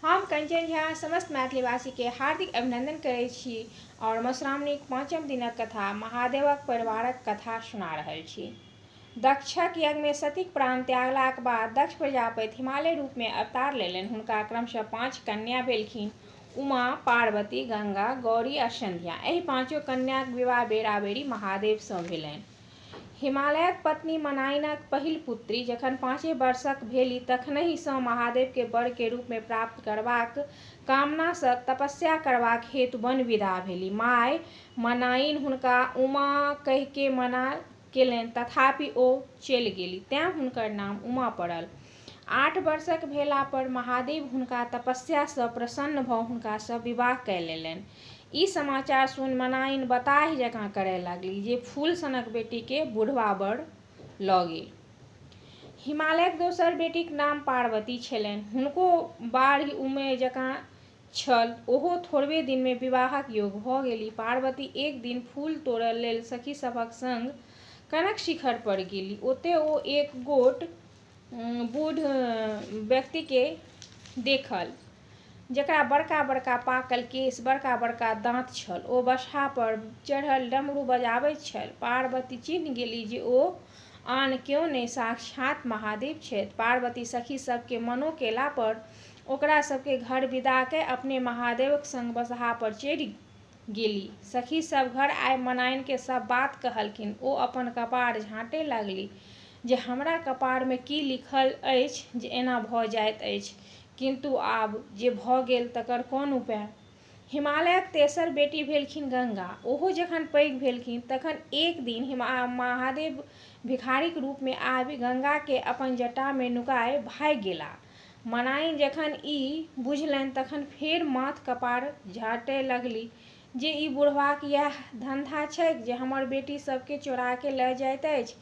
हम कंचन झा समस्त मैथिलीवासी के हार्दिक अभिनंदन करै छी और मधुश्रावणीक 5म दिनक कथा महादेवक परिवारक कथा सुना रहल छी। दक्षक यज्ञ में सतीक प्राण त्यागलाक बाद दक्ष प्रजापति हिमालय रूप में अवतार लेलनि। हुनका क्रमशः 5 कन्या भेलखिन: उमा, पार्वती, गंगा, गौरी आ संध्या। एहि 5 कन्याक विवाह बेरा-बेरी महादेव सँ भेलनि। हिमालयक पत्नी मनाइनक पहिल पुत्री जखन 5 वर्षक भेली तखनहि सँ महादेव के वर के रूप में प्राप्त करबाक कामना सँ तपस्या करबाक हेतु वन विदा भेली। माय मनाइन हुनका उमा कहि के मना केलनि, तथापि ओ चलि गेली, तें हुनकर नाम उमा पड़ल। 8 वर्षक भेला पर महादेव हुनका तपस्या सँ प्रसन्न भ हुनका सँ विवाह कय लेलनि। ई समाचार सुनि मनाइन बताह जकाँ करय लगलीह जे फूल सनक बेटी के बुढ़बा बर ल' गेल। हिमालयक दोसर बेटीक नाम पार्वती छलनि। हुनको बाढ़ि उमे जकाँ छल, ओहो थोड़बे दिन में विवाहक योग्य भ' गेलीह। पार्वती एक दिन फूल तोड़य लेल सखी सभक संग कनक शिखर पर गेली। ओतय ओ एक गोट बूढ़ व्यक्ति के देखल, जकरा बड़का-बड़का पाकल केश, बड़का-बड़का दाँत छल। ओ बसहा पर चढ़ल डमरू बजाबैत छल। पार्वती चिन्ह गेलीह जे ओ आन केओ नहि, साक्षात महादेव छथि। पार्वती सखी सब के मनो केला पर ओकरा सबके घर विदा कय अपने महादेवक संग बसहा पर चढ़ि गेली। सखी सब घर आबि मनाइन के सब बात कहलखिन। ओ अपन कपार झाँटय लगलीह जे हमरा कपार में की लिखल अछि जे एना भ' जाइत अछि, किंतु आब जे भ' गेल तकर कोन उपाय। हिमालयक तेसर बेटी भेलखिन गंगा। ओहो जखन पैघ भेलखिन तखन एक दिन महादेव भिखारीक रूप में आबि गंगा के अपन जटा में नुकाय भागि गेलाह। मनाइन जखन ई बुझलनि तखन फेर माथ कपार झाँटय लगलीह जे ई बुढ़बाक इएह धंधा छैक जे हमर बेटी सबके चोरा के ल' जाइत अछि।